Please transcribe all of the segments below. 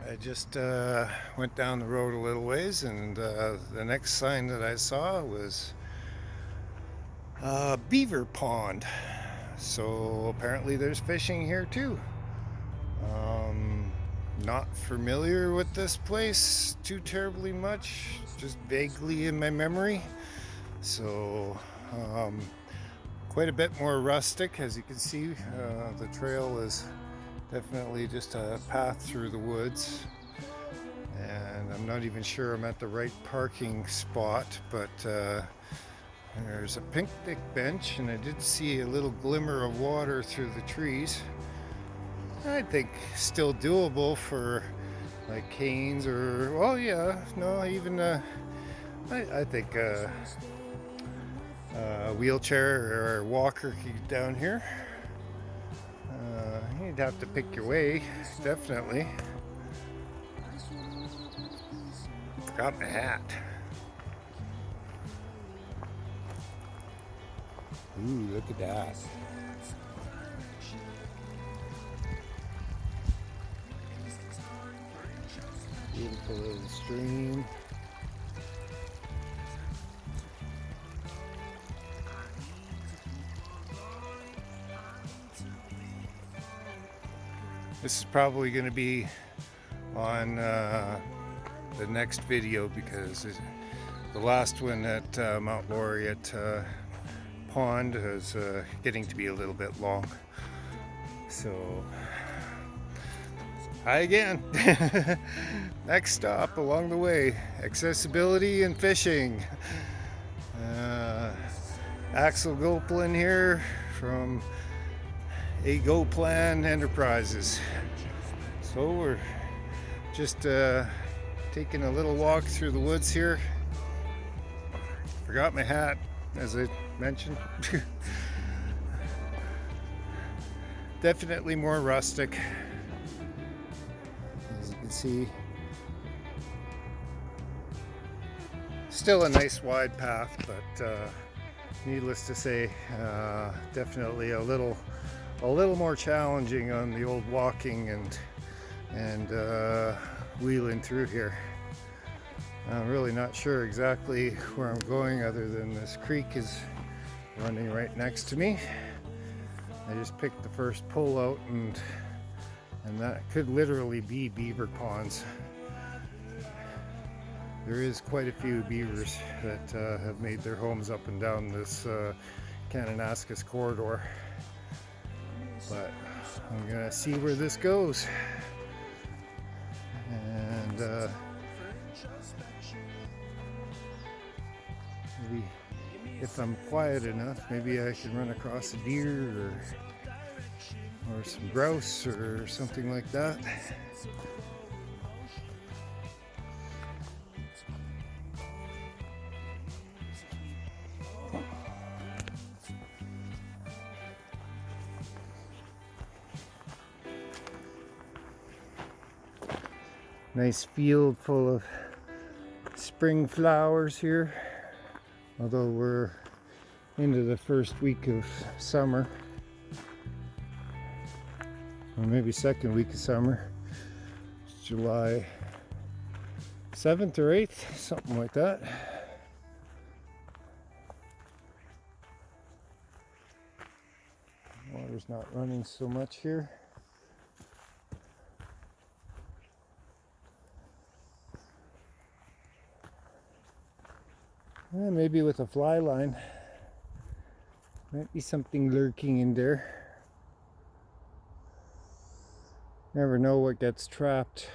I just went down the road a little ways, and the next sign that I saw was beaver pond. So apparently there's fishing here too. Um, Not familiar with this place too terribly much, just vaguely in my memory. So um, quite a bit more rustic, as you can see. The trail is definitely just a path through the woods. And I'm not even sure I'm at the right parking spot, but there's a picnic bench, and I did see a little glimmer of water through the trees. I think still doable for like canes or, well, yeah, no, even I think a wheelchair or a walker could get down here. You'd have to pick your way, definitely. Forgot my hat. Ooh, look at that. Beautiful little stream. This is probably going to be on the next video, because the last one at Mount Laureate Pond is getting to be a little bit long. So, hi again. Next stop along the way, accessibility and fishing. Axel Gopelin here from A Go Plan Enterprises. So we're just taking a little walk through the woods here. Forgot my hat, as I mentioned. Definitely more rustic, as you can see. Still a nice wide path, but needless to say, definitely a little more challenging on the old walking and wheeling through here. I'm really not sure exactly where I'm going, other than this creek is running right next to me. I just picked the first pull out, and that could literally be beaver ponds. There is quite a few beavers that have made their homes up and down this Kananaskis corridor. But I'm gonna see where this goes. And maybe if I'm quiet enough, maybe I can run across a deer or some grouse or something like that. Nice field full of spring flowers here, although we're into the first week of summer, or maybe second week of summer. It's July 7th or 8th, something like that. Water's not running so much here. Maybe with a fly line, might be something lurking in there. Never know what gets trapped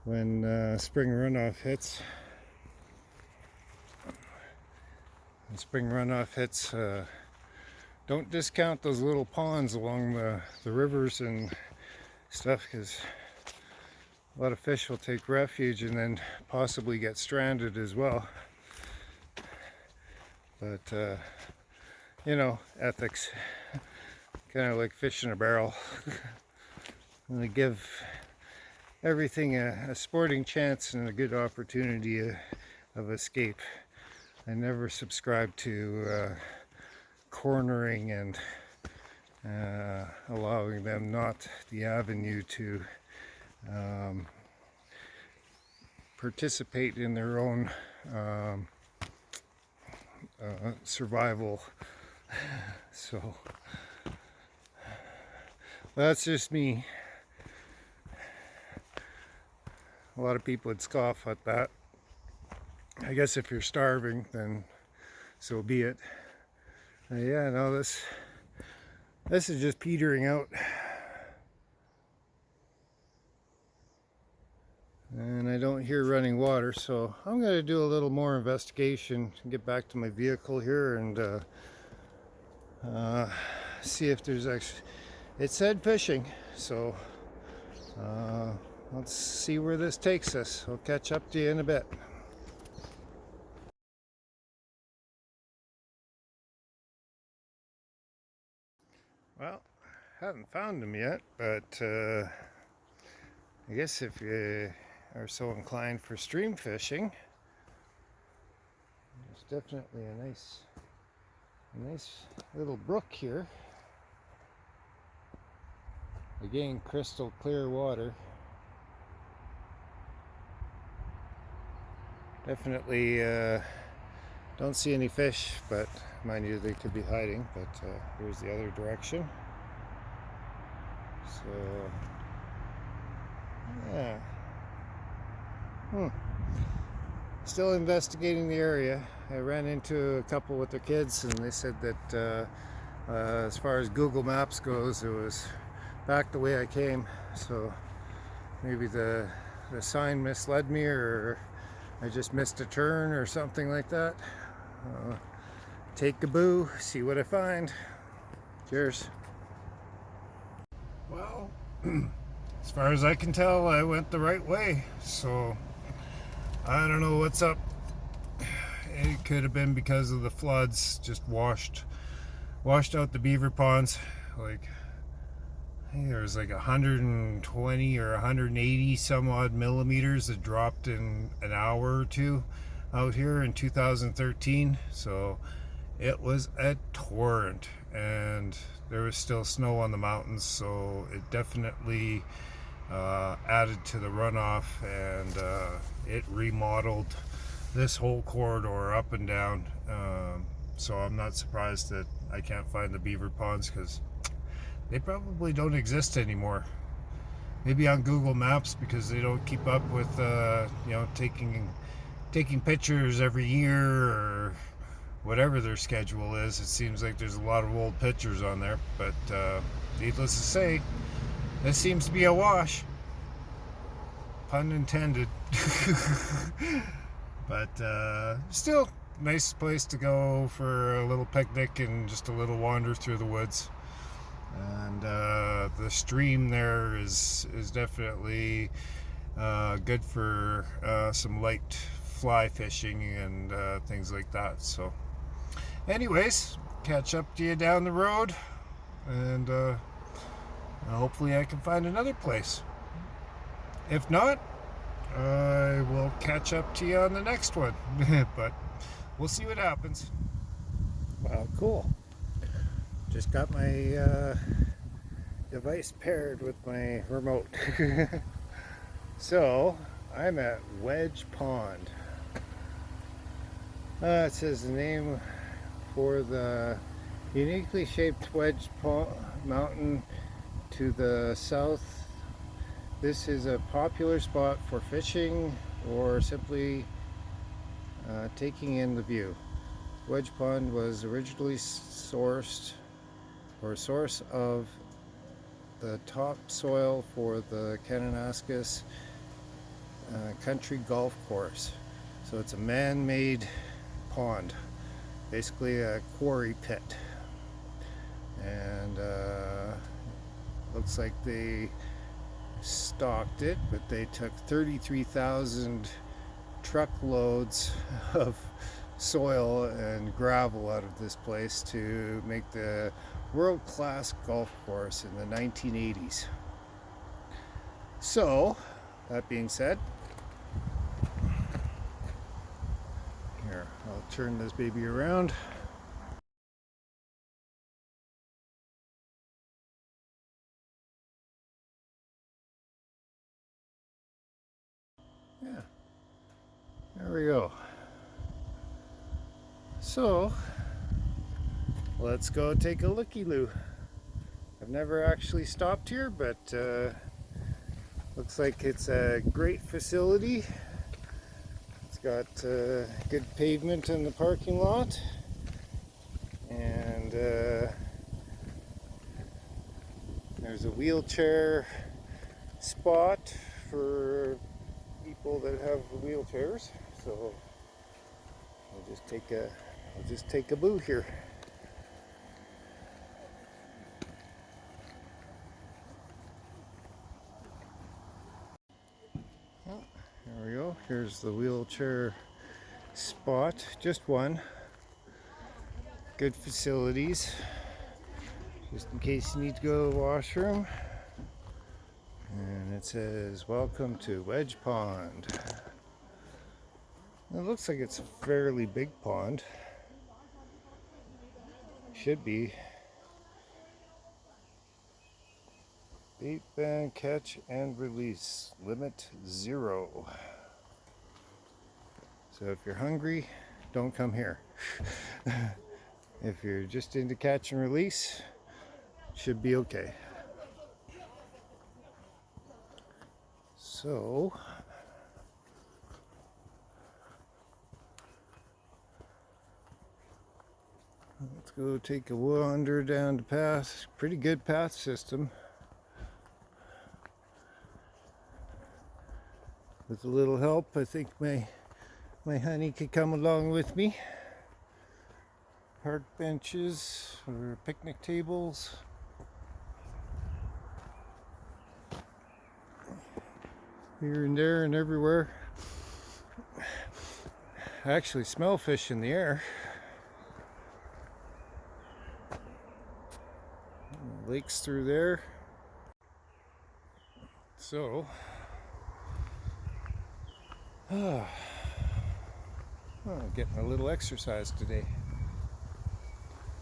when spring runoff hits. When spring runoff hits, don't discount those little ponds along the rivers and stuff, because a lot of fish will take refuge and then possibly get stranded as well. But you know, ethics, kind of like fish in a barrel. And they give everything a sporting chance and a good opportunity of escape. I never subscribe to cornering and allowing them not the avenue to um, participate in their own survival. So that's just me. A lot of people would scoff at that. I guess if you're starving, then so be it. Yeah, no, this is just petering out. And I don't hear running water, so I'm going to do a little more investigation and get back to my vehicle here and see if there's actually... It said fishing, so let's see where this takes us. I'll catch up to you in a bit. Well, haven't found them yet, but I guess if you are so inclined for stream fishing, there's definitely a nice little brook here. Again, crystal clear water. Definitely don't see any fish, but mind you, they could be hiding. But here's the other direction. So yeah. Still investigating the area. I ran into a couple with their kids, and they said that as far as Google Maps goes, it was back the way I came. So maybe the sign misled me, or I just missed a turn or something like that. Take a boo, see what I find. Cheers. Well, as far as I can tell, I went the right way, so I don't know what's up. It could have been because of the floods, just washed out the beaver ponds. Like, I think there was like 120 or 180 some odd millimeters that dropped in an hour or two out here in 2013. So it was a torrent, and there was still snow on the mountains, so it definitely added to the runoff, and it remodeled this whole corridor up and down. So I'm not surprised that I can't find the beaver ponds, because they probably don't exist anymore. Maybe on Google Maps, because they don't keep up with taking pictures every year or whatever their schedule is. It seems like there's a lot of old pictures on there, but needless to say, this seems to be a wash. Pun intended. But still, nice place to go for a little picnic and just a little wander through the woods. And the stream there is definitely good for some light fly fishing and things like that. So anyways, catch up to you down the road, and hopefully I can find another place. If not, I will catch up to you on the next one. But we'll see what happens. Wow, cool. Just got my device paired with my remote. So I'm at Wedge Pond. It says the name for the uniquely shaped Wedge Mountain to the south. This is a popular spot for fishing or simply taking in the view. Wedge Pond was originally source of the topsoil for the Kananaskis country golf course. So it's a man-made pond, basically a quarry pit, and looks like they stocked it, but they took 33,000 truckloads of soil and gravel out of this place to make the world-class golf course in the 1980s. So, that being said, here, I'll turn this baby around. Yeah, there we go. So, let's go take a looky-loo. I've never actually stopped here, but looks like it's a great facility. It's got good pavement in the parking lot, and there's a wheelchair spot for people that have wheelchairs. So I'll just take a boo here. Oh, there we go. Here's the wheelchair spot. Just one. Good facilities. Just in case you need to go to the washroom. And it says, "Welcome to Wedge Pond." It looks like it's a fairly big pond. Should be. Bait ban, catch and release. Limit 0. So if you're hungry, don't come here. If you're just into catch and release, should be okay. So let's go take a wander down the path. Pretty good path system. With a little help, I think my honey could come along with me. Park benches or picnic tables. Here and there and everywhere. I actually smell fish in the air. Lakes through there. So, getting a little exercise today.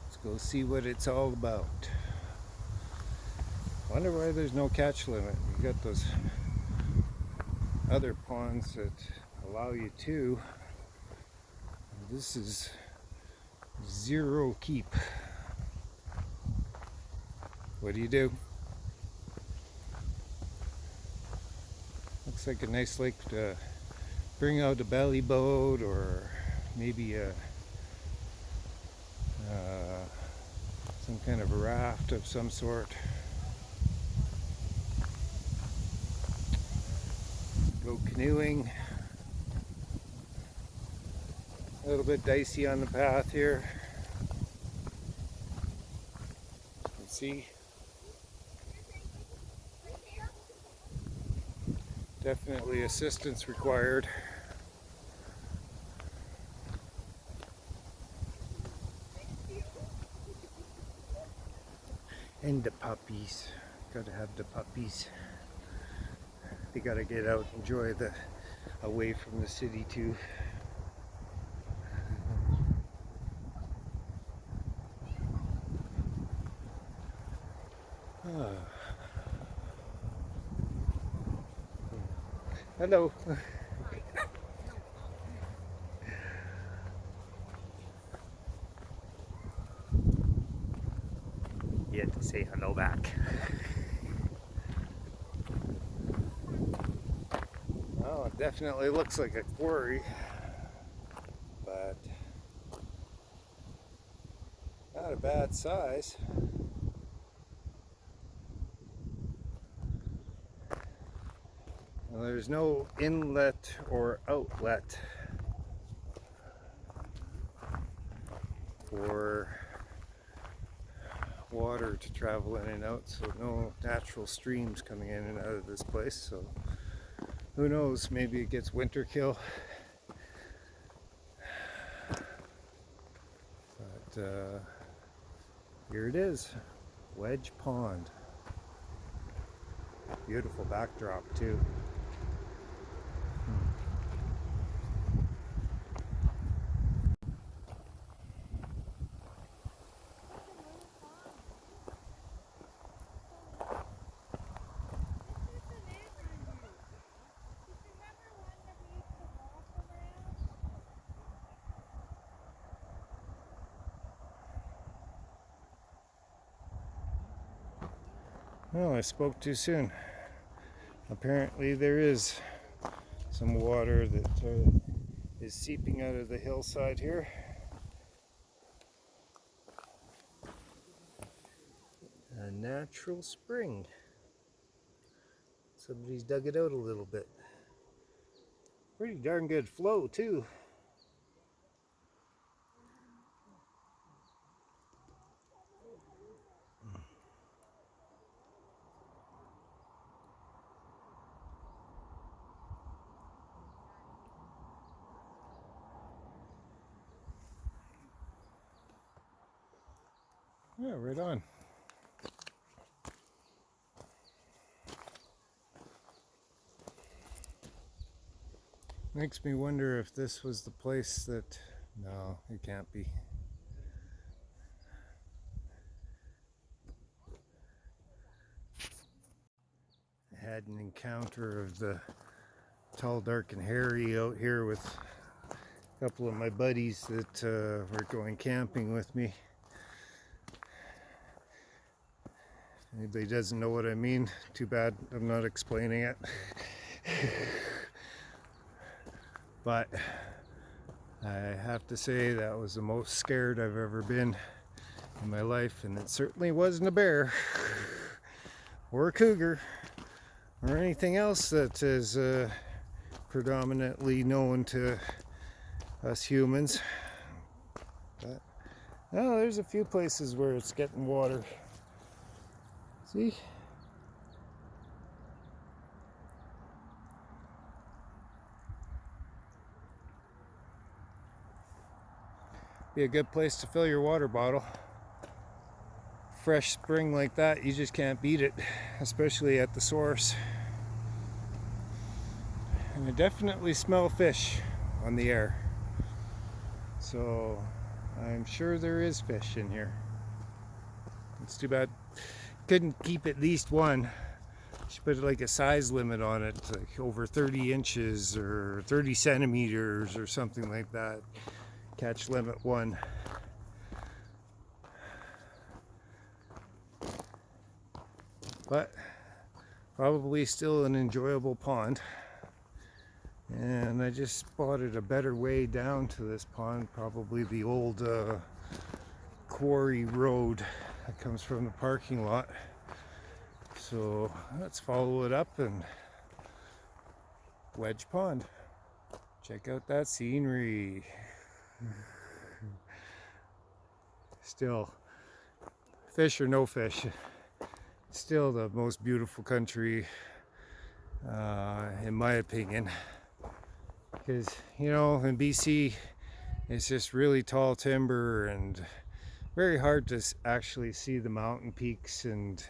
Let's go see what it's all about. Wonder why there's no catch limit. You got those other ponds that allow you to. This is 0 keep. What do? Looks like a nice lake to bring out a belly boat or maybe some kind of a raft of some sort. Go canoeing. A little bit dicey on the path here. You can see. Definitely assistance required. And the puppies. Gotta have the puppies. They gotta get out, enjoy the away from the city too. Hello. You had to say hello back. Oh, it definitely looks like a quarry, but not a bad size. Well, there's no inlet or outlet for water to travel in and out, so no natural streams coming in and out of this place. So who knows, maybe it gets winter kill. But here it is, Wedge Pond. Beautiful backdrop too. Well, I spoke too soon. Apparently there is some water that is seeping out of the hillside here. A natural spring. Somebody's dug it out a little bit. Pretty darn good flow too. Yeah, right on. Makes me wonder if this was the place that... No, it can't be. I had an encounter of the tall, dark, and hairy out here with a couple of my buddies that were going camping with me. If anybody doesn't know what I mean, too bad I'm not explaining it. But I have to say that was the most scared I've ever been in my life, and it certainly wasn't a bear or a cougar or anything else that is predominantly known to us humans. But no, there's a few places where it's getting water. See? Be a good place to fill your water bottle. Fresh spring like that, you just can't beat it, especially at the source. And I definitely smell fish on the air. So I'm sure there is fish in here. It's too bad couldn't keep at least one. Should put like a size limit on it, like over 30 inches or 30 centimeters or something like that. Catch limit 1. But probably still an enjoyable pond. And I just spotted a better way down to this pond, probably the old quarry road that comes from the parking lot. So let's follow it up and Wedge Pond. Check out that scenery. Still, fish or no fish, still the most beautiful country in my opinion. Because, you know, in BC, it's just really tall timber and very hard to actually see the mountain peaks and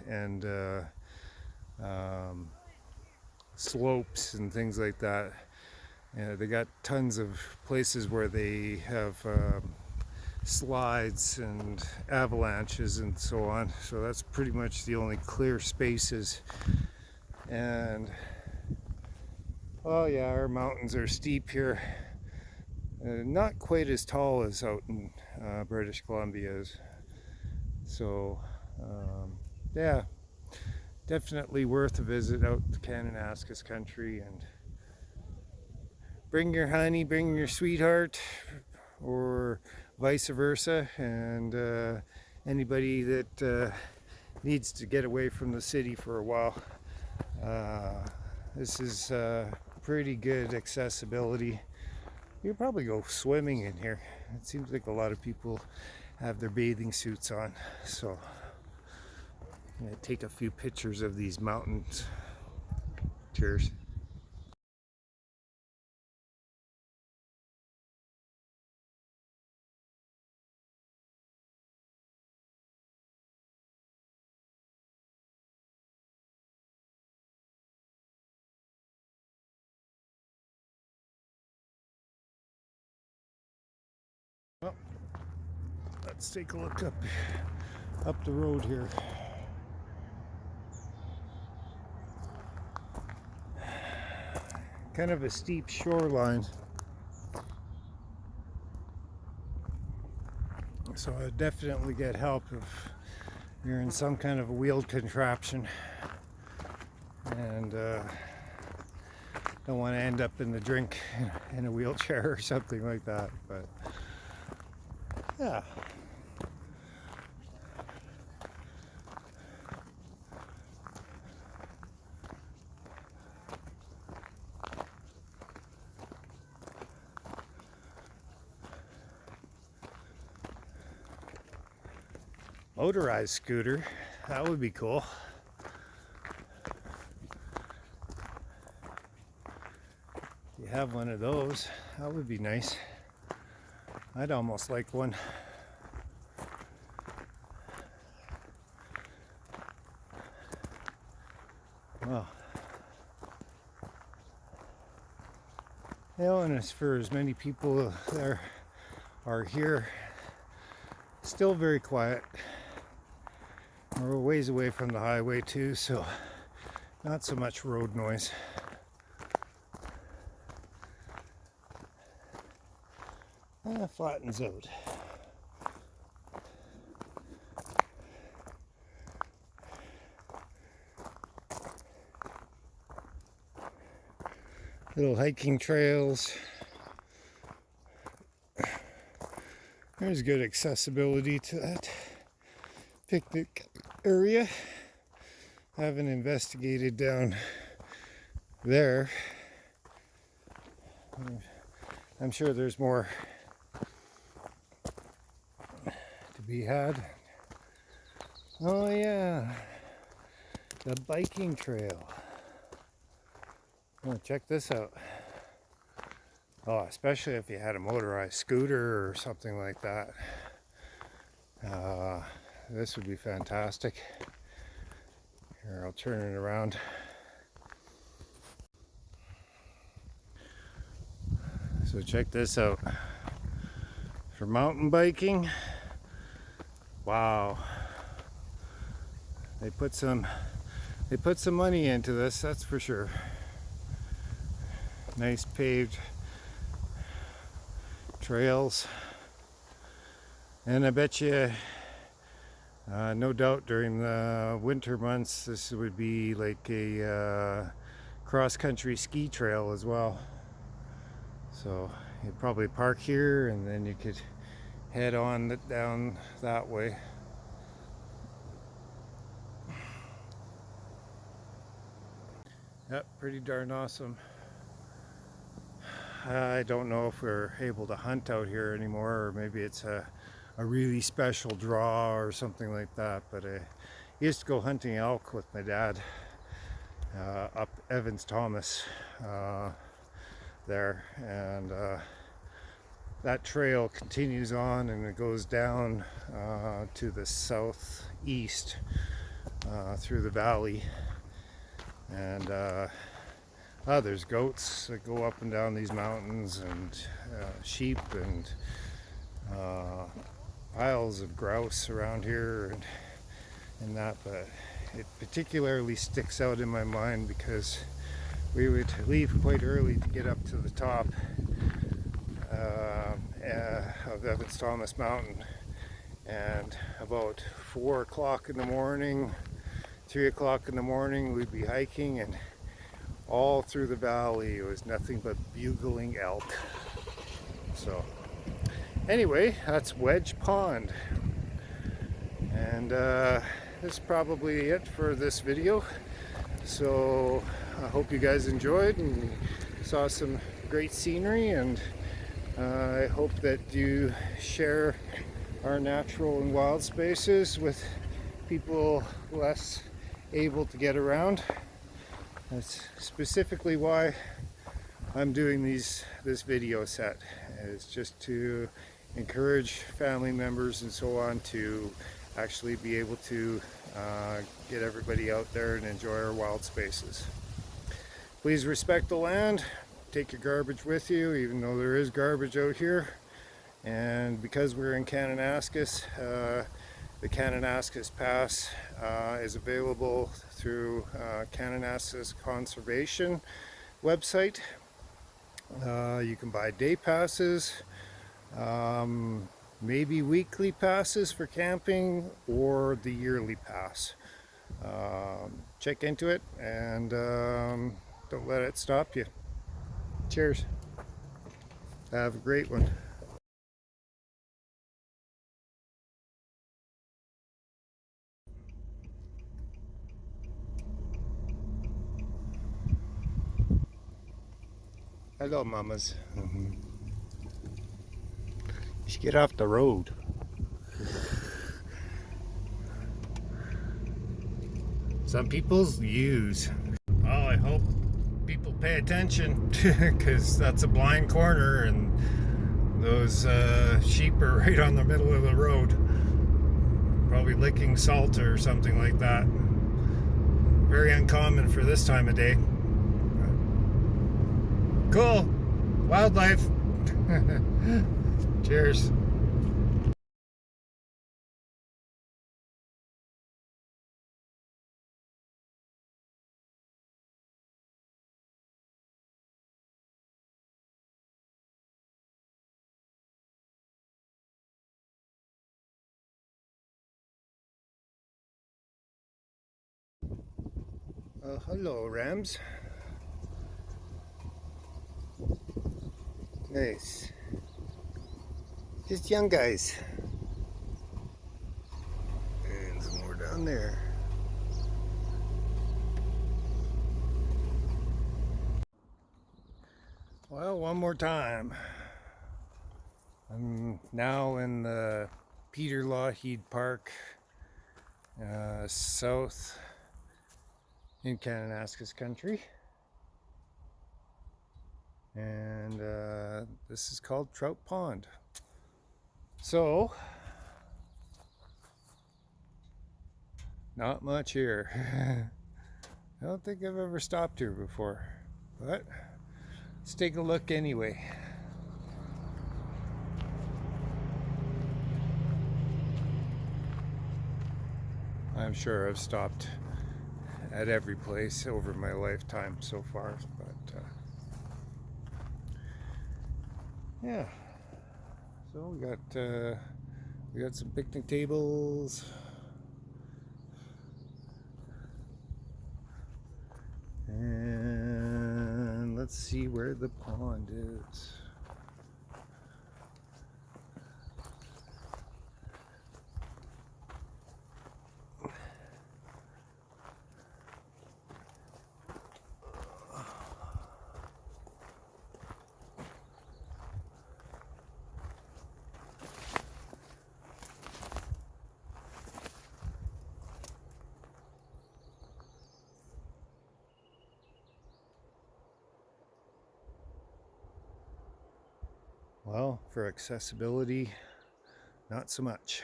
slopes and things like that. They got tons of places where they have slides and avalanches and so on. So that's pretty much the only clear spaces. And oh yeah, our mountains are steep here. Not quite as tall as out in British Columbia is. So yeah, definitely worth a visit out to Kananaskis country. And bring your honey, bring your sweetheart, or vice versa. And anybody that needs to get away from the city for a while, this is pretty good accessibility. You could probably go swimming in here. It seems like a lot of people have their bathing suits on. So I'm gonna take a few pictures of these mountains. Cheers. Well, let's take a look up the road here. Kind of a steep shoreline. So I definitely get help if you're in some kind of a wheeled contraption and don't want to end up in the drink in a wheelchair or something like that. But yeah. Motorized scooter, that would be cool. You have one of those, that would be nice. I'd almost like one. Well, you know, and as for as many people there are here, still very quiet. We're a ways away from the highway too, so not so much road noise. Flattens out. Little hiking trails. There's good accessibility to that picnic area. I haven't investigated down there. I'm sure there's more to be had. Oh yeah, the biking trail. Oh, check this out. Oh, especially if you had a motorized scooter or something like that. This would be fantastic. Here, I'll turn it around. So check this out. For mountain biking, wow. They put some money into this, that's for sure. Nice paved trails. And I bet you, no doubt during the winter months, this would be like a cross-country ski trail as well. So you'd probably park here and then you could head on down that way. Yep, pretty darn awesome. I don't know if we're able to hunt out here anymore, or maybe it's a really special draw or something like that, but I used to go hunting elk with my dad up Evans Thomas there, and that trail continues on and it goes down to the southeast through the valley, and there's goats that go up and down these mountains, and sheep, and piles of grouse around here and that, but it particularly sticks out in my mind because we would leave quite early to get up to the top of Evans Thomas Mountain, and about 4 o'clock in the morning, 3 o'clock in the morning, we'd be hiking, and all through the valley it was nothing but bugling elk. So anyway, that's Wedge Pond, and that's probably it for this video. So I hope you guys enjoyed and saw some great scenery, and I hope that you share our natural and wild spaces with people less able to get around. That's specifically why I'm doing this video set, is just to encourage family members and so on to actually be able to get everybody out there and enjoy our wild spaces. Please respect the land. Take your garbage with you, even though there is garbage out here. And because we're in Kananaskis, the Kananaskis Pass is available through Kananaskis Conservation website. You can buy day passes. maybe weekly passes for camping or the yearly pass. Check into it and don't let it stop you. Cheers. Have a great one. Hello, mamas. Just get off the road. Some people's use. Oh, I hope people pay attention because that's a blind corner and those sheep are right on the middle of the road. Probably licking salt or something like that. Very uncommon for this time of day. Cool. Wildlife. Cheers. Hello, Rams. Nice. Just young guys. And some more down there. Well, one more time. I'm now in the Peter Lougheed Park, south in Kananaskis country. And this is called Trout Pond. So, not much here. I don't think I've ever stopped here before, but let's take a look anyway. I'm sure I've stopped at every place over my lifetime so far, but yeah. So we got some picnic tables. And let's see where the pond is. Well, for accessibility, not so much.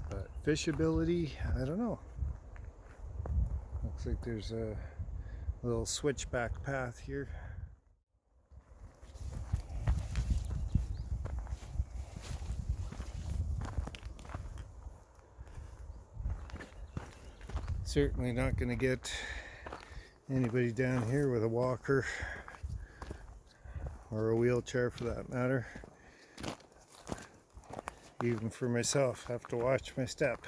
But fishability, I don't know. Looks like there's a little switchback path here. Certainly not going to get anybody down here with a walker or a wheelchair for that matter. Even for myself, I have to watch my step.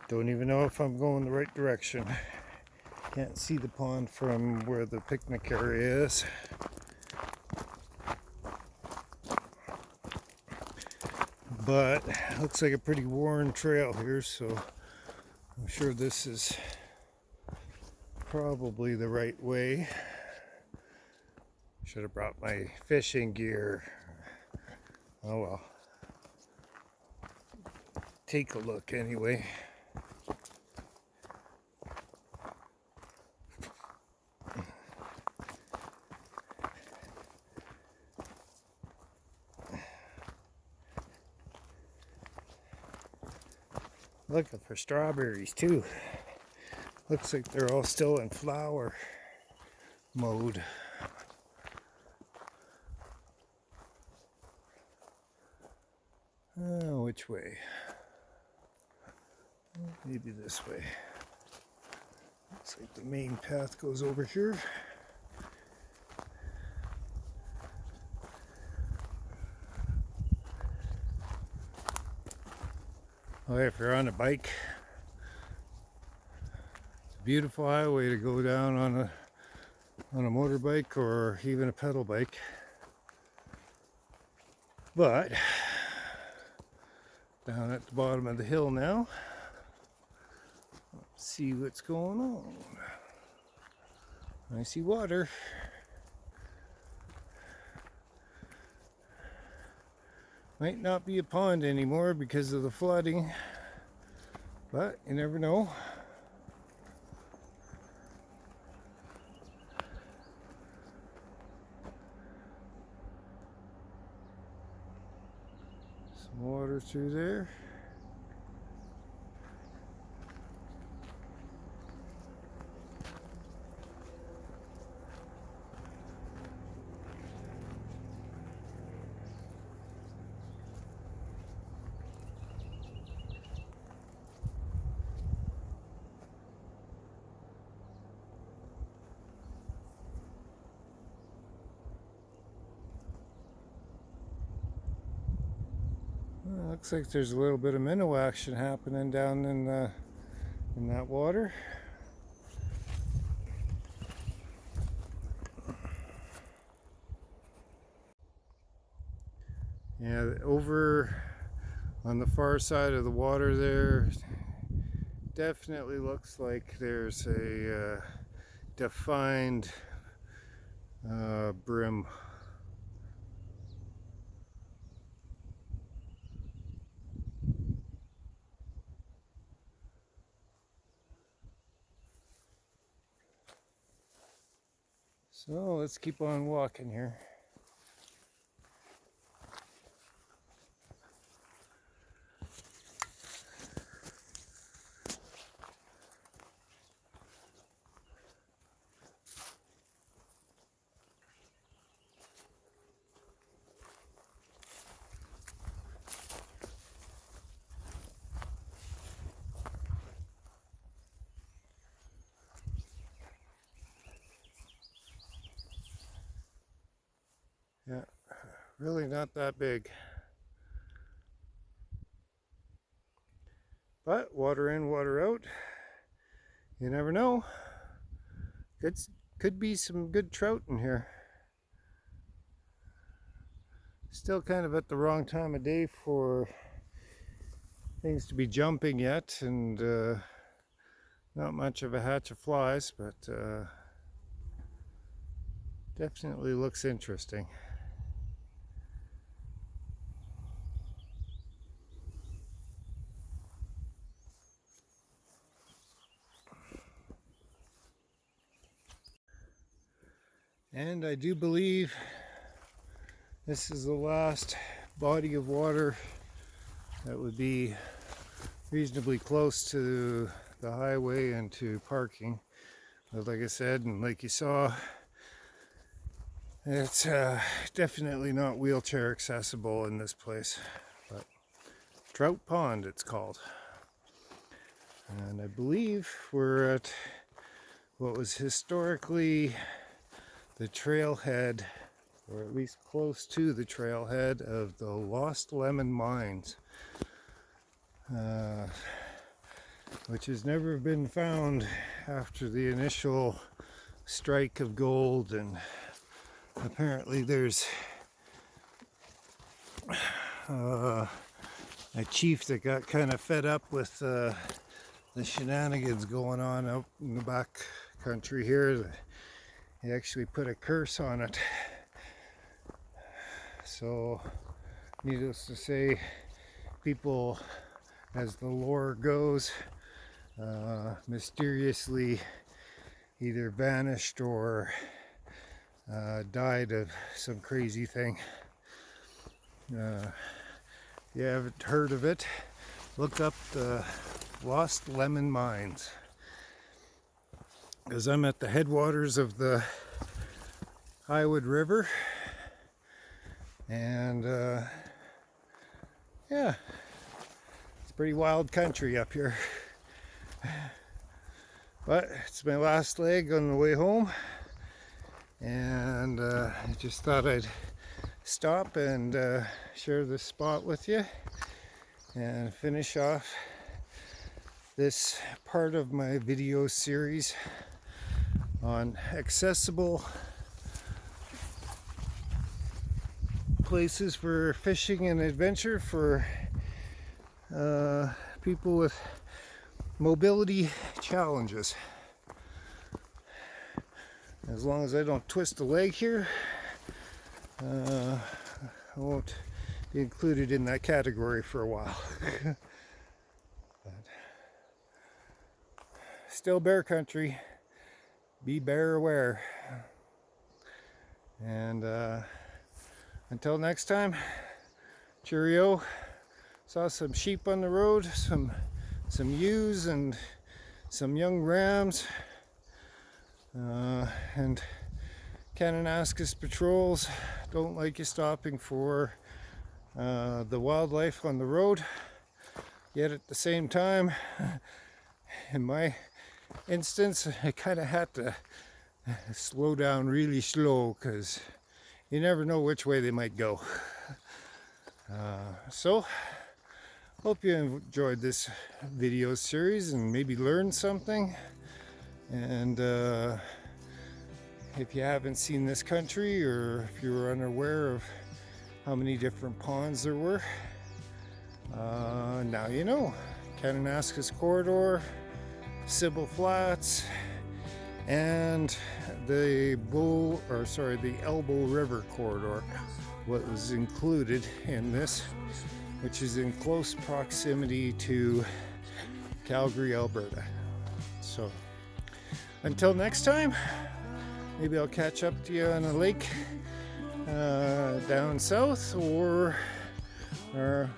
Don't even know if I'm going the right direction. Can't see the pond from where the picnic area is. But looks like a pretty worn trail here, so I'm sure this is probably the right way. Should have brought my fishing gear. Oh well. Take a look anyway. Looking for strawberries too. Looks like they're all still in flower mode. Which way? Maybe this way. Looks like the main path goes over here. Well, if you're on a bike, it's a beautiful highway to go down on a motorbike or even a pedal bike. But down at the bottom of the hill now, let's see what's going on. I see water. Might not be a pond anymore because of the flooding, but you never know. Some water through there. Looks like there's a little bit of minnow action happening down in that water. Yeah, over on the far side of the water there, definitely looks like there's a defined brim. So let's keep on walking here. Yeah, really not that big. But water in, water out. You never know. Could be some good trout in here. Still kind of at the wrong time of day for things to be jumping yet, and not much of a hatch of flies, but definitely looks interesting. And I do believe this is the last body of water that would be reasonably close to the highway and to parking. But like I said, and like you saw, it's definitely not wheelchair accessible in this place. But Trout Pond it's called. And I believe we're at what was historically the trailhead, or at least close to the trailhead of the Lost Lemon Mines, which has never been found after the initial strike of gold. And apparently there's a chief that got kind of fed up with the shenanigans going on out in the back country here. He actually put a curse on it. So, needless to say, people, as the lore goes, mysteriously either vanished or died of some crazy thing. If you haven't heard of it, look up the Lost Lemon Mines, because I'm at the headwaters of the Highwood River, and yeah, it's pretty wild country up here. But it's my last leg on the way home, and I just thought I'd stop and share this spot with you. and finish off this part of my video series on accessible places for fishing and adventure for people with mobility challenges. As long as I don't twist a leg here, I won't be included in that category for a while. But still bear country. Be bear aware. And until next time, cheerio. Saw some sheep on the road, some ewes and some young rams. And Kananaskis patrols don't like you stopping for the wildlife on the road. Yet at the same time, in my instance, I kind of had to slow down really slow because you never know which way they might go. So, hope you enjoyed this video series and maybe learned something. And if you haven't seen this country, or if you were unaware of how many different ponds there were, now you know. Kananaskis Corridor, Sybil Flats, and the Elbow River Corridor, what was included in this, which is in close proximity to Calgary, Alberta. So until next time, maybe I'll catch up to you on a lake down south, or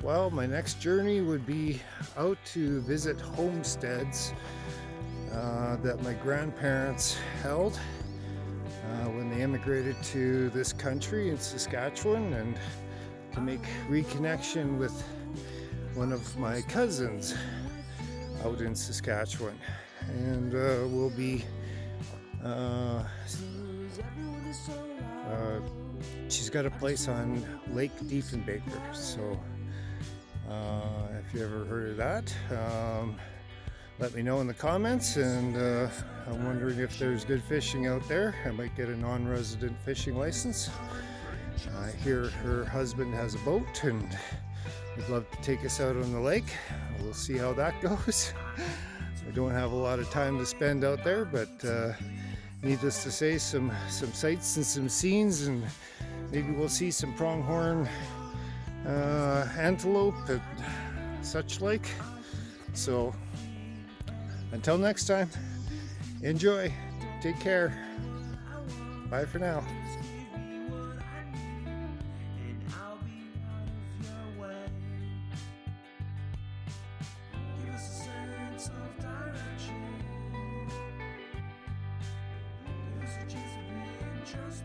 well, my next journey would be out to visit homesteads that my grandparents held when they immigrated to this country in Saskatchewan, and to make reconnection with one of my cousins out in Saskatchewan. And we'll be she's got a place on Lake Diefenbaker, so if you ever heard of that, let me know in the comments. And I'm wondering if there's good fishing out there. I might get a non-resident fishing license. I hear her husband has a boat and would love to take us out on the lake. We'll see how that goes. I don't have a lot of time to spend out there, but needless to say, some sights and some scenes, and maybe we'll see some pronghorn antelope and such like. So until next time, enjoy, take care, bye for now. Just